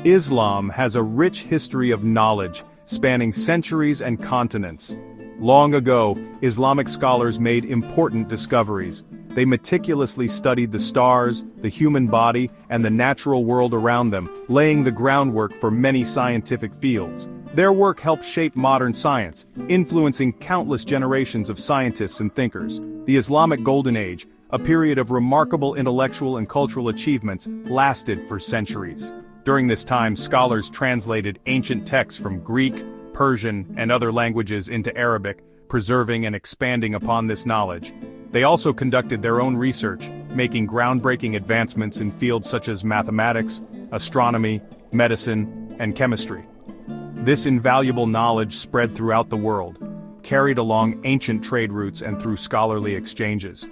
Islam has a rich history of knowledge, spanning centuries and continents. Long ago, Islamic scholars made important discoveries. They meticulously studied the stars, the human body, and the natural world around them, laying the groundwork for many scientific fields. Their work helped shape modern science, influencing countless generations of scientists and thinkers. The Islamic Golden Age, a period of remarkable intellectual and cultural achievements, lasted for centuries. During this time, scholars translated ancient texts from Greek, Persian, and other languages into Arabic, preserving and expanding upon this knowledge. They also conducted their own research, making groundbreaking advancements in fields such as mathematics, astronomy, medicine, and chemistry. This invaluable knowledge spread throughout the world, carried along ancient trade routes and through scholarly exchanges.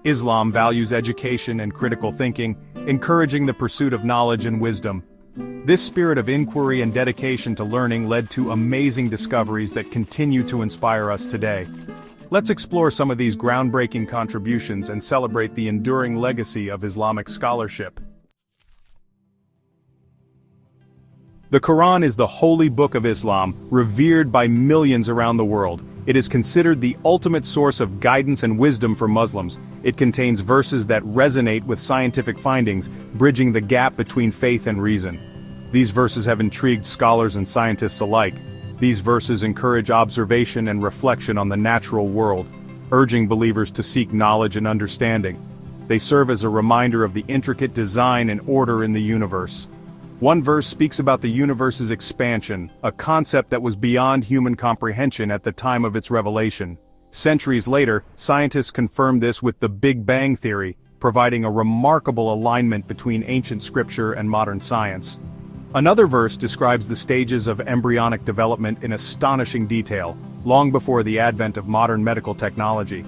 Islam values education and critical thinking, encouraging the pursuit of knowledge and wisdom. This spirit of inquiry and dedication to learning led to amazing discoveries that continue to inspire us today. Let's explore some of these groundbreaking contributions and celebrate the enduring legacy of Islamic scholarship. The Quran is the holy book of Islam, revered by millions around the world. It is considered the ultimate source of guidance and wisdom for Muslims. It contains verses that resonate with scientific findings, bridging the gap between faith and reason. These verses have intrigued scholars and scientists alike. These verses encourage observation and reflection on the natural world, urging believers to seek knowledge and understanding. They serve as a reminder of the intricate design and order in the universe. One verse speaks about the universe's expansion, a concept that was beyond human comprehension at the time of its revelation. Centuries later, scientists confirmed this with the Big Bang theory, providing a remarkable alignment between ancient scripture and modern science. Another verse describes the stages of embryonic development in astonishing detail, long before the advent of modern medical technology.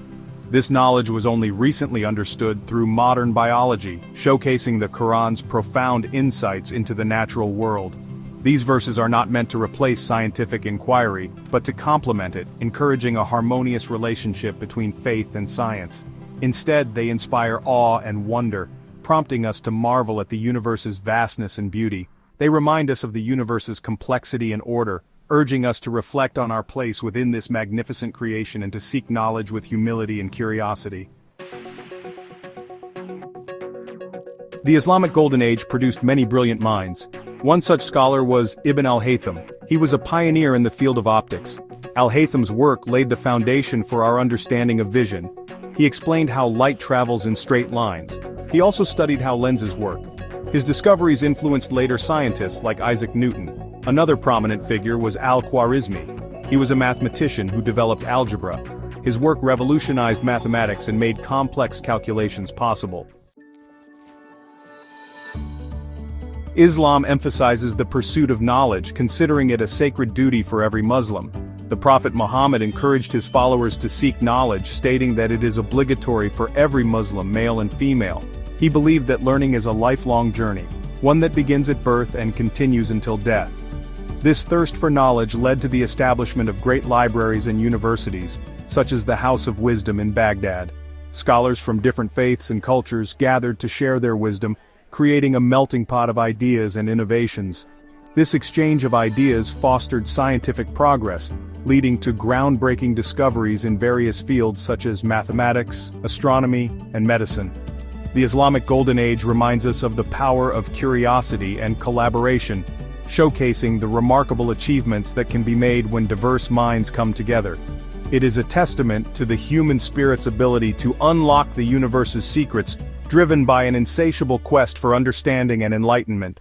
This knowledge was only recently understood through modern biology, showcasing the Quran's profound insights into the natural world. These verses are not meant to replace scientific inquiry, but to complement it, encouraging a harmonious relationship between faith and science. Instead, they inspire awe and wonder, prompting us to marvel at the universe's vastness and beauty. They remind us of the universe's complexity and order, urging us to reflect on our place within this magnificent creation and to seek knowledge with humility and curiosity. The Islamic Golden Age produced many brilliant minds. One such scholar was Ibn al-Haytham. He was a pioneer in the field of optics. Al-Haytham's work laid the foundation for our understanding of vision. He explained how light travels in straight lines. He also studied how lenses work. His discoveries influenced later scientists like Isaac Newton. Another prominent figure was al-Khwarizmi. He was a mathematician who developed algebra. His work revolutionized mathematics and made complex calculations possible. Islam emphasizes the pursuit of knowledge, considering it a sacred duty for every Muslim. The Prophet Muhammad encouraged his followers to seek knowledge, stating that it is obligatory for every Muslim, male and female. He believed that learning is a lifelong journey, one that begins at birth and continues until death. This thirst for knowledge led to the establishment of great libraries and universities, such as the House of Wisdom in Baghdad. Scholars from different faiths and cultures gathered to share their wisdom, creating a melting pot of ideas and innovations. This exchange of ideas fostered scientific progress, leading to groundbreaking discoveries in various fields such as mathematics, astronomy, and medicine. The Islamic Golden Age reminds us of the power of curiosity and collaboration, showcasing the remarkable achievements that can be made when diverse minds come together. It is a testament to the human spirit's ability to unlock the universe's secrets, driven by an insatiable quest for understanding and enlightenment.